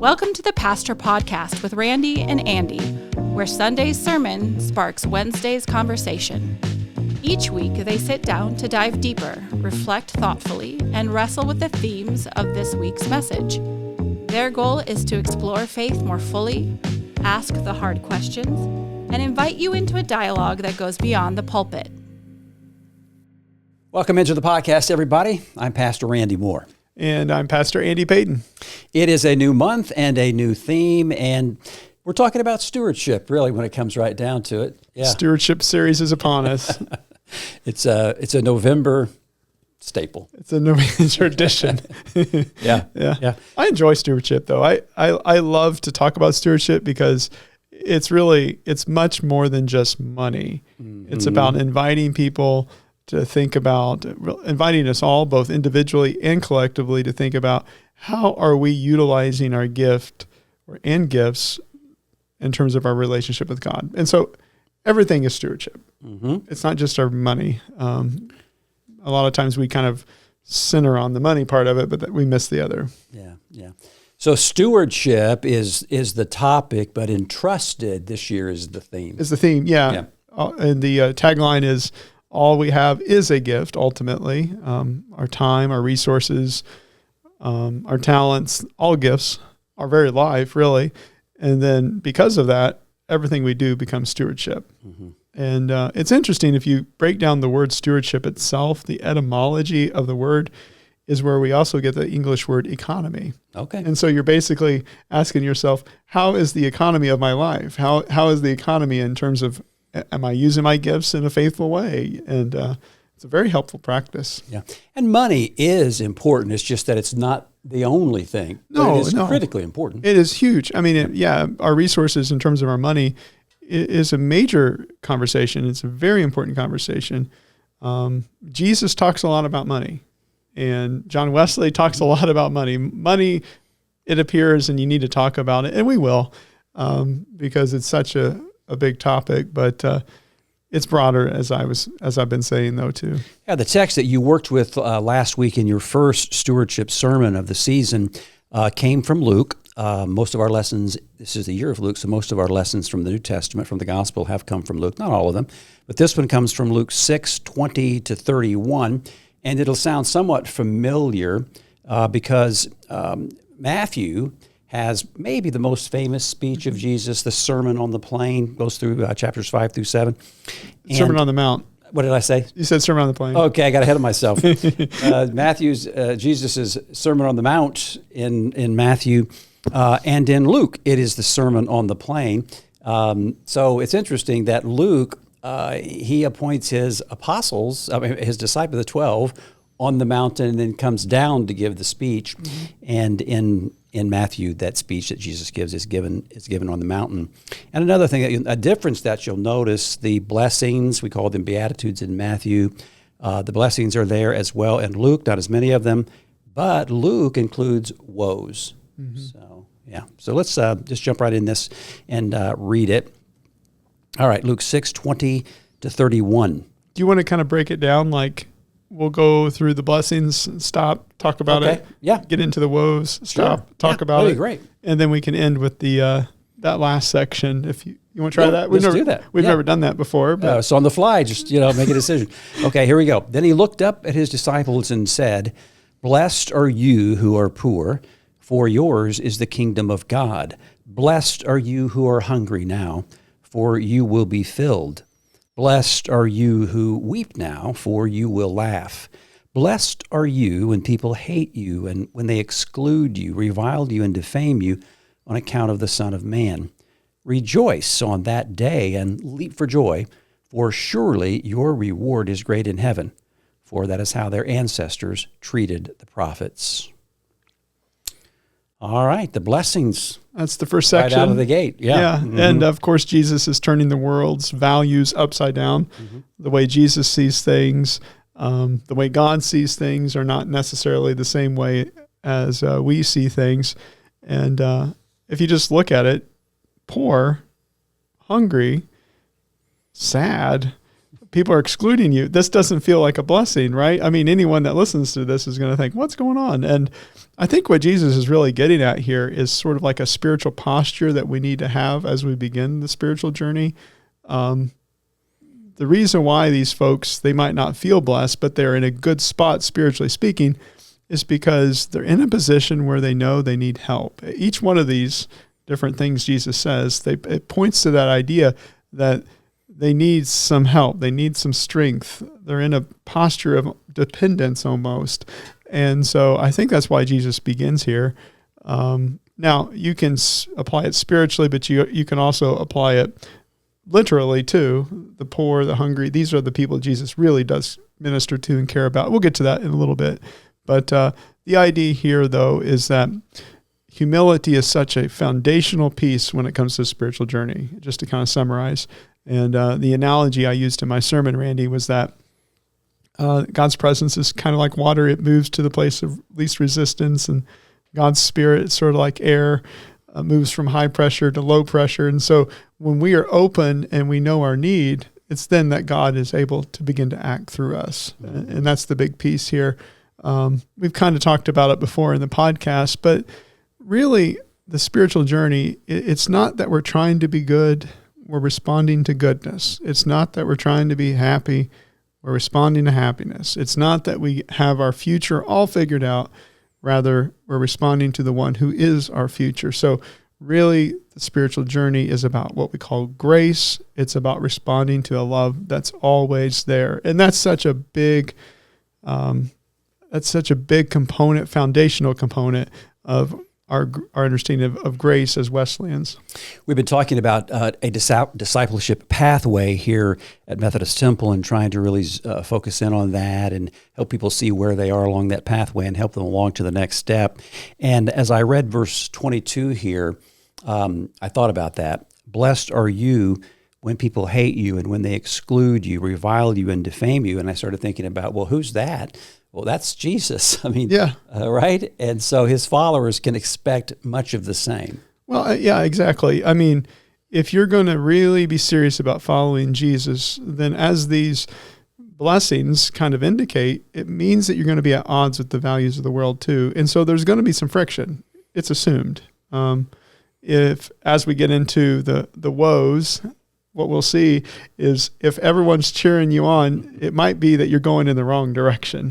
Welcome to the Pastor Podcast with Randy and Andy, where Sunday's sermon sparks Wednesday's conversation. Each week, they sit down to dive deeper, reflect thoughtfully, and wrestle with the themes of this week's message. Their goal is to explore faith more fully, ask the hard questions, and invite you into a dialogue that goes beyond the pulpit. Welcome into the podcast, everybody. I'm Pastor Randy Moore. And I'm Pastor Andy Payton. It is a new month and a new theme, and we're talking about stewardship, really, when it comes right down to it. Yeah. Stewardship series is upon us. It's a November staple. It's a November tradition. Yeah. I enjoy stewardship, though. I love to talk about stewardship because it's much more than just money. Mm-hmm. It's about inviting people to think about, inviting us all, both individually and collectively, to think about how are we utilizing our gift and gifts in terms of our relationship with God. And so everything is stewardship. Mm-hmm. It's not just our money. A lot of times we kind of center on the money part of it, but we miss the other. Yeah. So stewardship is the topic, but entrusted this year is the theme. Is the theme, yeah. And the tagline is, all we have is a gift, ultimately. Our time, our resources, our talents, all gifts, our very life, really. And then because of that, everything we do becomes stewardship. Mm-hmm. And it's interesting, if you break down the word stewardship itself, the etymology of the word is where we also get the English word economy. Okay. And so you're basically asking yourself, how is the economy of my life? How is the economy in terms of, am I using my gifts in a faithful way? And it's a very helpful practice. Yeah. And money is important. It's just that it's not the only thing. No, it is critically important. It is huge. I mean, our resources in terms of our money is a major conversation. It's a very important conversation. Jesus talks a lot about money. And John Wesley talks a lot about money. Money, it appears, and you need to talk about it. And we will, because it's such a big topic, but it's broader, as I've been saying, though, too. Yeah, the text that you worked with last week in your first stewardship sermon of the season came from Luke. Most of our lessons, this is the year of Luke, so most of our lessons from the New Testament, from the Gospel, have come from Luke. Not all of them, but this one comes from Luke 6:20-31, and it'll sound somewhat familiar because Matthew has maybe the most famous speech of Jesus, the Sermon on the Plain, goes through chapters 5-7. Sermon on the Mount. What did I say? You said Sermon on the Plain. Okay, I got ahead of myself. Jesus' Sermon on the Mount in Matthew, and in Luke, it is the Sermon on the Plain. So it's interesting that Luke, he appoints his his disciples, the 12, on the mountain, and then comes down to give the speech. Mm-hmm. And in Matthew, that speech that Jesus gives is given on the mountain. And another thing, a difference that you'll notice, the blessings, we call them Beatitudes in Matthew. The blessings are there as well in Luke, not as many of them, but Luke includes woes. Mm-hmm. So let's just jump right in this and read it. All right, Luke 6:20-31. Do you want to kind of break it down, like, we'll go through the blessings, stop, talk about it. Yeah. Get into the woes, stop, talk about that'd it. Be great. And then we can end with the that last section. If you want to try that, let's do that. We've never done that before. But. So on the fly, just make a decision. Okay, here we go. Then he looked up at his disciples and said, "Blessed are you who are poor, for yours is the kingdom of God. Blessed are you who are hungry now, for you will be filled. Blessed are you who weep now, for you will laugh. Blessed are you when people hate you and when they exclude you, revile you, and defame you on account of the Son of Man. Rejoice on that day and leap for joy, for surely your reward is great in heaven, for that is how their ancestors treated the prophets." All right, the blessings. That's the first section. Right out of the gate, yeah. Mm-hmm. And of course, Jesus is turning the world's values upside down. Mm-hmm. The way Jesus sees things, the way God sees things are not necessarily the same way as we see things. And if you just look at it, poor, hungry, sad, people are excluding you. This doesn't feel like a blessing, right? I mean, anyone that listens to this is going to think, what's going on? And I think what Jesus is really getting at here is sort of like a spiritual posture that we need to have as we begin the spiritual journey. The reason why these folks, they might not feel blessed, but they're in a good spot, spiritually speaking, is because they're in a position where they know they need help. Each one of these different things Jesus says, it points to that idea that they need some help. They need some strength. They're in a posture of dependence almost. And so I think that's why Jesus begins here. Now, you can apply it spiritually, but you can also apply it literally too. The poor, the hungry, these are the people Jesus really does minister to and care about. We'll get to that in a little bit. But the idea here, though, is that humility is such a foundational piece when it comes to the spiritual journey, just to kind of summarize. And the analogy I used in my sermon, Randy, was that God's presence is kind of like water. It moves to the place of least resistance, and God's Spirit is sort of like air, moves from high pressure to low pressure. And so when we are open and we know our need, it's then that God is able to begin to act through us. And that's the big piece here. We've kind of talked about it before in the podcast, but really the spiritual journey, it's not that we're trying to be good. We're responding to goodness. It's not that we're trying to be happy. We're responding to happiness. It's not that we have our future all figured out. Rather, we're responding to the one who is our future. So really, the spiritual journey is about what we call grace. It's about responding to a love that's always there. And that's such a big component, foundational component of our understanding of grace as Wesleyans. We've been talking about a discipleship pathway here at Methodist Temple and trying to really focus in on that and help people see where they are along that pathway and help them along to the next step. And as I read verse 22 here, I thought about that. Blessed are you when people hate you and when they exclude you, revile you, and defame you. And I started thinking about, well, who's that? Well, that's Jesus. I mean, right? And so his followers can expect much of the same. Well, yeah, exactly. I mean, if you're going to really be serious about following Jesus, then as these blessings kind of indicate, it means that you're going to be at odds with the values of the world too. And so there's going to be some friction. It's assumed. If as we get into the woes, what we'll see is if everyone's cheering you on, it might be that you're going in the wrong direction.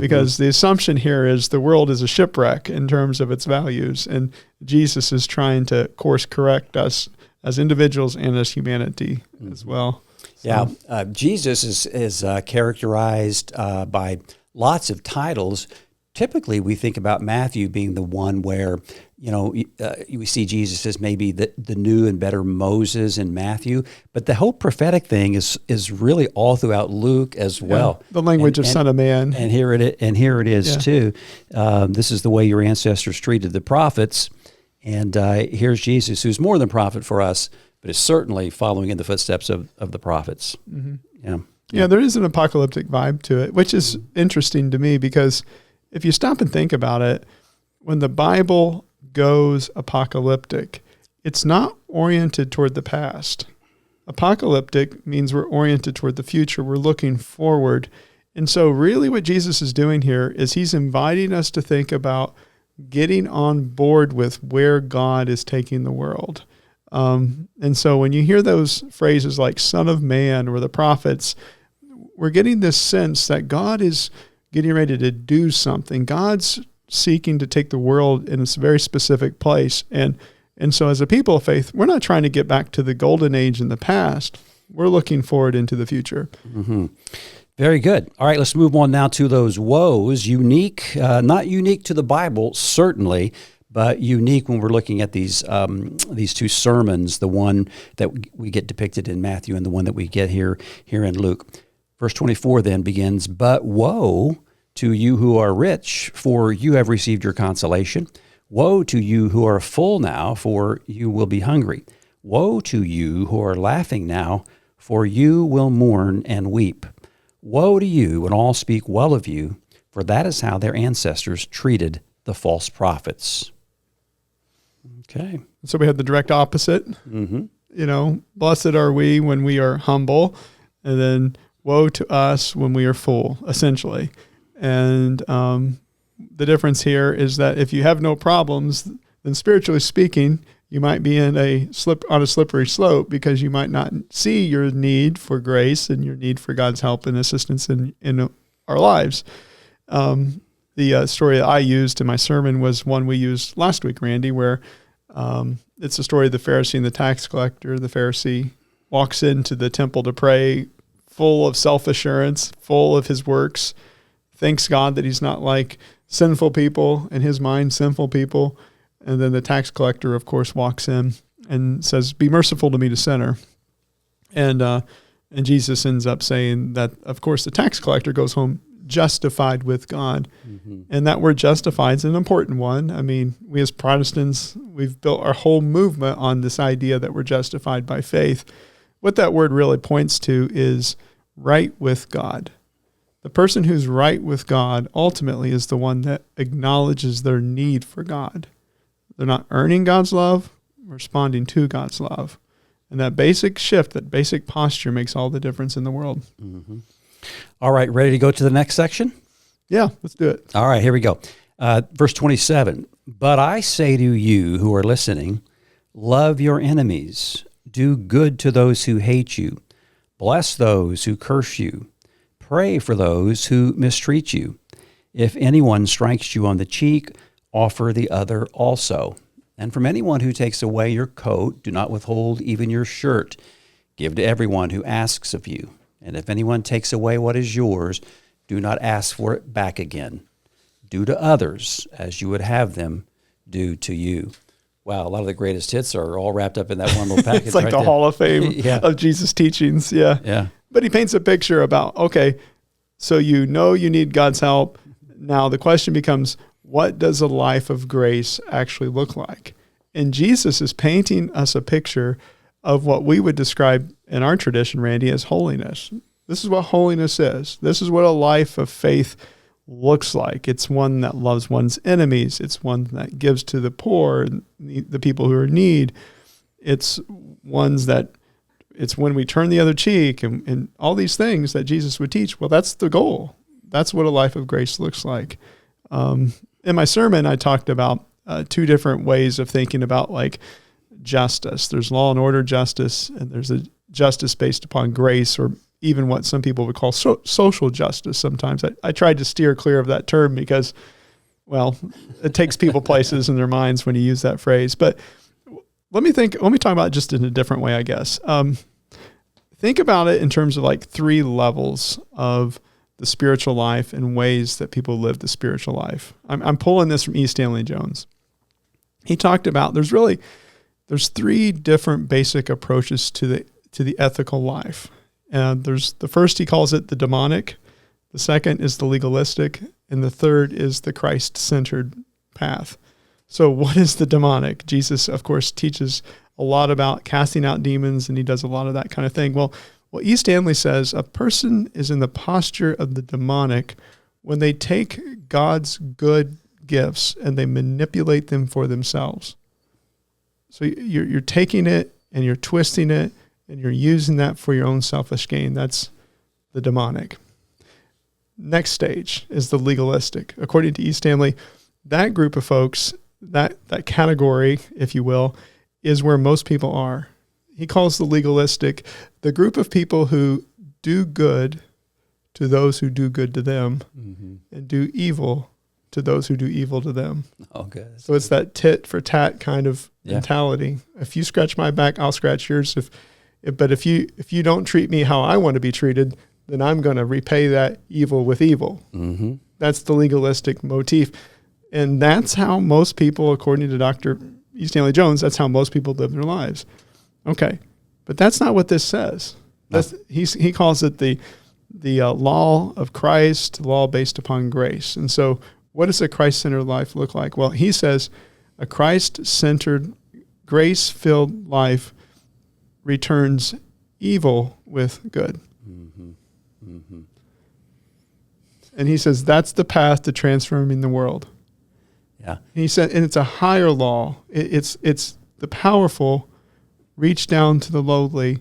Because the assumption here is the world is a shipwreck in terms of its values, and Jesus is trying to course correct us as individuals and as humanity as well. So. Yeah, Jesus is characterized by lots of titles. Typically, we think about Matthew being the one where, we see Jesus as maybe the new and better Moses in Matthew, but the whole prophetic thing is really all throughout Luke as well. The language of Son of Man. And here it is too. This is the way your ancestors treated the prophets, and here's Jesus, who's more than prophet for us, but is certainly following in the footsteps of the prophets. Mm-hmm. Yeah, there is an apocalyptic vibe to it, which is interesting to me because if you stop and think about it, when the Bible goes apocalyptic, it's not oriented toward the past. Apocalyptic means we're oriented toward the future. We're looking forward. And so really what Jesus is doing here is he's inviting us to think about getting on board with where God is taking the world. And so when you hear those phrases like Son of Man or the prophets, we're getting this sense that God is getting ready to do something. God's seeking to take the world in a very specific place. And so as a people of faith, we're not trying to get back to the golden age in the past. We're looking forward into the future. Mm-hmm. Very good. All right, let's move on now to those woes. Unique, not unique to the Bible, certainly, but unique when we're looking at these two sermons, the one that we get depicted in Matthew and the one that we get here in Luke. Verse 24 then begins, "But woe to you who are rich, for you have received your consolation. Woe to you who are full now, for you will be hungry. Woe to you who are laughing now, for you will mourn and weep. Woe to you when all speak well of you, for that is how their ancestors treated the false prophets." Okay. So we have the direct opposite. Mm-hmm. Blessed are we when we are humble, and then woe to us when we are full, essentially. And the difference here is that if you have no problems, then spiritually speaking, you might be on a slippery slope because you might not see your need for grace and your need for God's help and assistance in our lives. The story that I used in my sermon was one we used last week, Randy, where it's the story of the Pharisee and the tax collector. The Pharisee walks into the temple to pray, full of self-assurance, full of his works, thanks God that he's not like sinful people, in his mind, sinful people. And then the tax collector, of course, walks in and says, "Be merciful to me, a sinner." And Jesus ends up saying that, of course, the tax collector goes home justified with God. Mm-hmm. And that word justified is an important one. I mean, we as Protestants, we've built our whole movement on this idea that we're justified by faith. What that word really points to is right with God. The person who's right with God ultimately is the one that acknowledges their need for God. They're not earning God's love, responding to God's love. And that basic shift, that basic posture makes all the difference in the world. Mm-hmm. All right, ready to go to the next section? Yeah, let's do it. All right, here we go. Verse 27, "But I say to you who are listening, love your enemies, do good to those who hate you, bless those who curse you, pray for those who mistreat you. If anyone strikes you on the cheek, offer the other also. And from anyone who takes away your coat, do not withhold even your shirt. Give to everyone who asks of you. And if anyone takes away what is yours, do not ask for it back again. Do to others as you would have them do to you." Wow, a lot of the greatest hits are all wrapped up in that one little package. It's like right the there. Hall of Fame of Jesus' teachings. Yeah. Yeah. But he paints a picture about, okay, so you know you need God's help. Now the question becomes, what does a life of grace actually look like? And Jesus is painting us a picture of what we would describe in our tradition, Randy, as holiness. This is what holiness is. This is what a life of faith looks like. It's one that loves one's enemies. It's one that gives to the poor and the people who are in need. It's when we turn the other cheek and all these things that Jesus would teach. Well, that's the goal. That's what a life of grace looks like. In my sermon, I talked about two different ways of thinking about like justice. There's law and order justice, and there's a justice based upon grace, or even what some people would call social justice sometimes. I tried to steer clear of that term because, well, it takes people places in their minds when you use that phrase. But let me talk about it just in a different way, I guess. Think about it in terms of like three levels of the spiritual life and ways that people live the spiritual life. I'm pulling this from E. Stanley Jones. He talked about there's three different basic approaches to the ethical life. And there's the first, he calls it the demonic. The second is the legalistic. And the third is the Christ-centered path. So what is the demonic? Jesus, of course, teaches a lot about casting out demons, and he does a lot of that kind of thing. Well, E. Stanley says a person is in the posture of the demonic when they take God's good gifts and they manipulate them for themselves. So you're taking it and you're twisting it and you're using that for your own selfish gain. That's the demonic. Next stage is the legalistic. According to E. Stanley, that group of folks, that category, if you will, is where most people are. He calls the legalistic the group of people who do good to those who do good to them, mm-hmm. and do evil to those who do evil to them. Oh, good. So it's that tit for tat kind of mentality. If you scratch my back, I'll scratch yours. But if you don't treat me how I want to be treated, then I'm going to repay that evil with evil. Mm-hmm. That's the legalistic motif. And that's how most people, according to Dr. E. Stanley Jones, that's how most people live their lives. Okay, but that's not what this says. He calls it the law of Christ, law based upon grace. And so what does a Christ-centered life look like? Well, he says a Christ-centered, grace-filled life returns evil with good. Mm-hmm. Mm-hmm. And he says that's the path to transforming the world. Yeah. And he said, and it's a higher law. It's the powerful reach down to the lowly,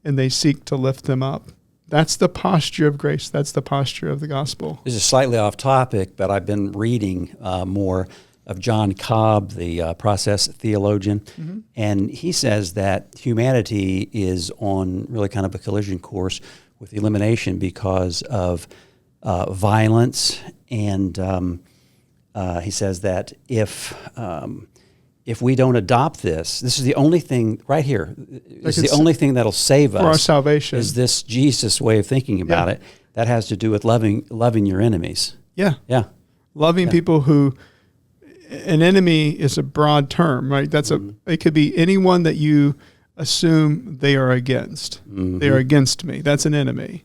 and they seek to lift them up. That's the posture of grace. That's the posture of the gospel. This is slightly off topic, but I've been reading more of John Cobb, the process theologian, and he says that humanity is on really kind of a collision course with elimination because of violence, and he says that if we don't adopt this is the only thing right here. This is the only thing that'll save us for our salvation. Is this Jesus way of thinking about it that has to do with loving your enemies. Yeah, loving people who. An enemy is a broad term, right? That's it could be anyone that you assume they are against. They are against me. That's an enemy.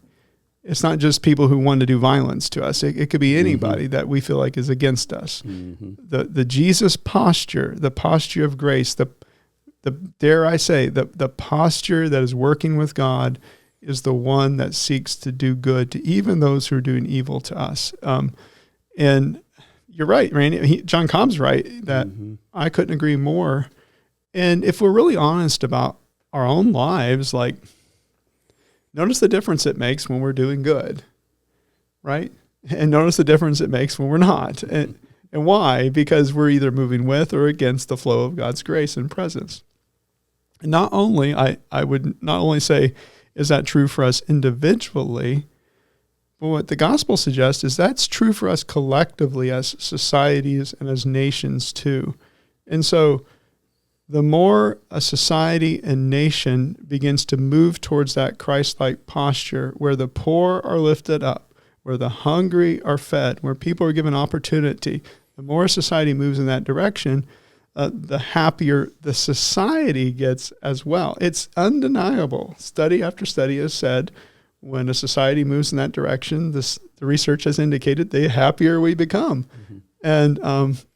It's not just people who want to do violence to us. It could be anybody that we feel like is against us. The Jesus posture, the posture of grace, the dare I say, the posture that is working with God is the one that seeks to do good to even those who are doing evil to us. And you're right, Randy. John Cobb's right that I couldn't agree more. And if we're really honest about our own lives, like, notice the difference it makes when we're doing good, right? And notice the difference it makes when we're not. And why? Because we're either moving with or against the flow of God's grace and presence. And not only, I would not only say, is that true for us individually, but what the gospel suggests is that's true for us collectively as societies and as nations too. And so the more a society and nation begins to move towards that Christ-like posture where the poor are lifted up, where the hungry are fed, where people are given opportunity, the more a society moves in that direction, the happier the society gets as well. It's undeniable. Study after study has said when a society moves in that direction, the research has indicated the happier we become. And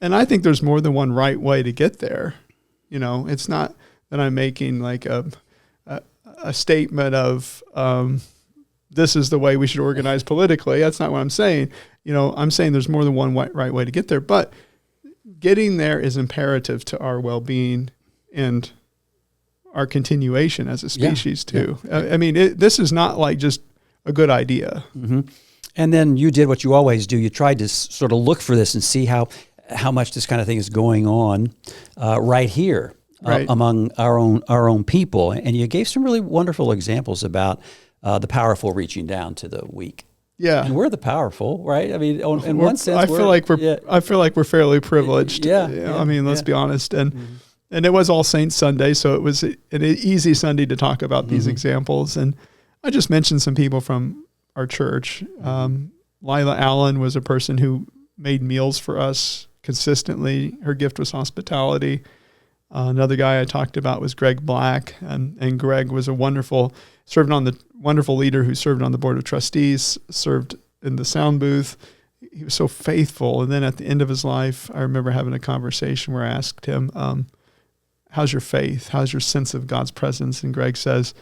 I think there's more than one right way to get there. You know, it's not that I'm making like a statement of this is the way we should organize politically. That's not what I'm saying. You know, I'm saying there's more than one right way to get there. But getting there is imperative to our well-being and our continuation as a species too. I mean, this is not like just a good idea. And then you did what you always do. You tried to sort of look for this and see how much this kind of thing is going on right here among our own people. And you gave some really wonderful examples about the powerful reaching down to the weak. Yeah, and we're the powerful, right? I mean, in one sense, I feel like we're fairly privileged. I mean, let's be honest. And it was All Saints Sunday, so it was an easy Sunday to talk about these examples. And I just mentioned some people from our church. Lila Allen was a person who made meals for us consistently. Her gift was hospitality. Another guy I talked about was Greg Black, and Greg was a wonderful leader who served on the board of trustees, served in the sound booth. He was so faithful. And then at the end of his life, I remember having a conversation where I asked him, how's your faith? How's your sense of God's presence? And Greg says,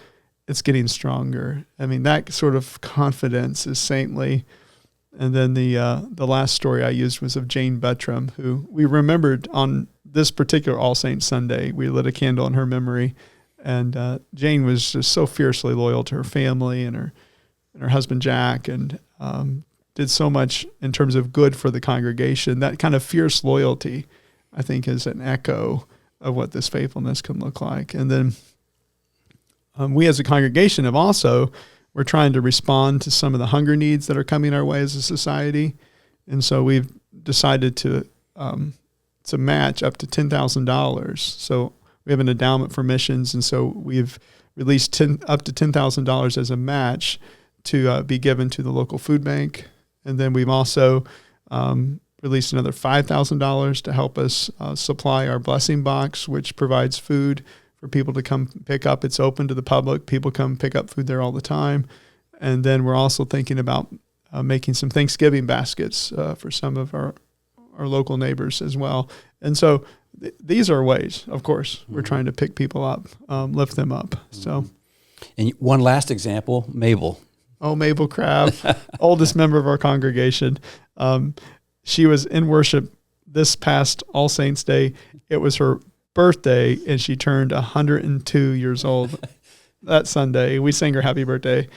it's getting stronger. I mean, that sort of confidence is saintly. And then the last story I used was of Jane Buttram, who we remembered on this particular All Saints Sunday. We lit a candle in her memory. And Jane was just so fiercely loyal to her family and her husband, Jack, and did so much in terms of good for the congregation. That kind of fierce loyalty, I think, is an echo of what this faithfulness can look like. And then we as a congregation we're trying to respond to some of the hunger needs that are coming our way as a society. And so we've decided to match up to $10,000. So we have an endowment for missions, and so we've released up to $10,000 as a match to be given to the local food bank. And then we've also released another $5,000 to help us supply our blessing box, which provides food for people to come pick up. It's open to the public. People come pick up food there all the time. And then we're also thinking about making some Thanksgiving baskets for some of our local neighbors as well. And so these are ways, of course, we're trying to pick people up, lift them up. So, and one last example, Mabel. Oh, Mabel Crabb, oldest member of our congregation. She was in worship this past All Saints Day. It was her birthday, and she turned 102 years old that Sunday. We sang her happy birthday.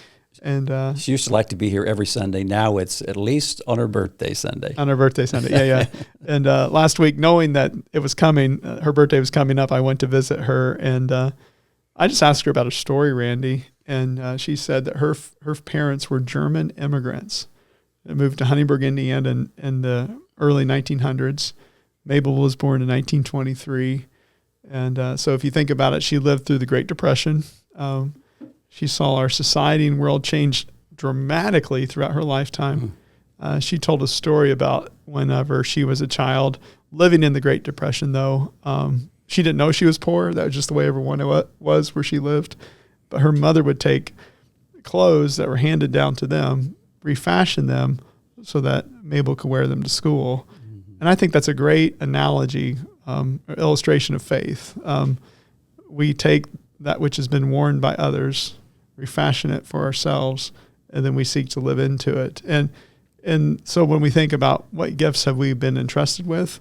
And she used to like to be here every Sunday. Now it's at least on her birthday Sunday. On her birthday Sunday, yeah. And last week, knowing that it was coming, her birthday was coming up, I went to visit her, and I just asked her about her story, Randy. And she said that her parents were German immigrants. They moved to Huntingburg, Indiana in the early 1900s. Mabel was born in 1923. And so if you think about it, she lived through the Great Depression. She saw our society and world change dramatically throughout her lifetime. She told a story about whenever she was a child living in the Great Depression, though. She didn't know she was poor. That was just the way everyone was where she lived. But her mother would take clothes that were handed down to them, refashion them so that Mabel could wear them to school. And I think that's a great analogy, or illustration of faith. We take that which has been worn by others, refashion it for ourselves, and then we seek to live into it. And so when we think about what gifts have we been entrusted with,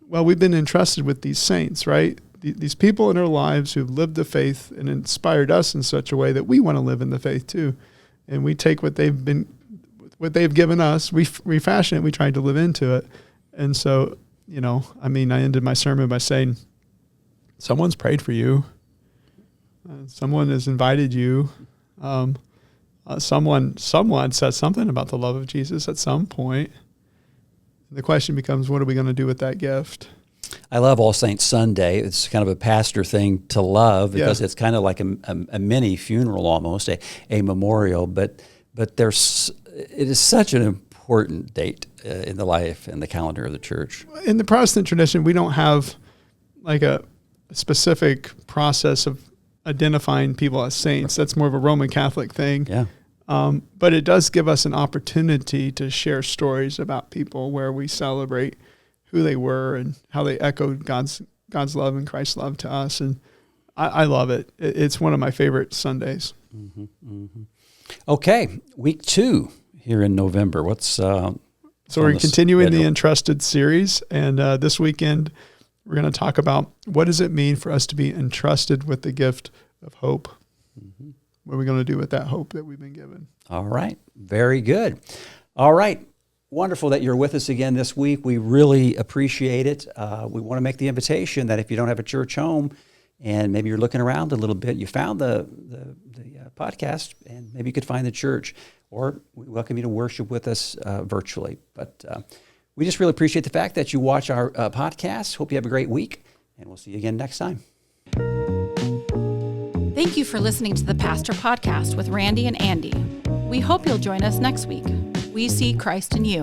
well, we've been entrusted with these saints, right? These people in our lives who've lived the faith and inspired us in such a way that we want to live in the faith too. And we take what they've given us, we refashion it, we try to live into it. And so, I ended my sermon by saying, someone's prayed for you. Someone has invited you. Someone said something about the love of Jesus at some point. The question becomes, what are we going to do with that gift? I love All Saints Sunday. It's kind of a pastor thing to love because it's kind of like a mini funeral almost, a memorial. But it is such an important date in the life and the calendar of the church. In the Protestant tradition, we don't have like a specific process of identifying people as saints. That's more of a Roman Catholic thing. Yeah. But it does give us an opportunity to share stories about people where we celebrate who they were and how they echoed God's love and Christ's love to us. And I love it. It's one of my favorite Sundays. Mm-hmm, mm-hmm. Okay, week 2 here in November. So we're continuing the Entrusted series, and this weekend we're going to talk about what does it mean for us to be entrusted with the gift of hope. Mm-hmm. What are we going to do with that hope that we've been given? All right, very good. All right. Wonderful that you're with us again this week. We really appreciate it. We want to make the invitation that if you don't have a church home and maybe you're looking around a little bit, you found the podcast and maybe you could find the church, or we welcome you to worship with us virtually. But we just really appreciate the fact that you watch our podcast. Hope you have a great week, and we'll see you again next time. Thank you for listening to the Pastor Podcast with Randy and Andy. We hope you'll join us next week. We see Christ in you.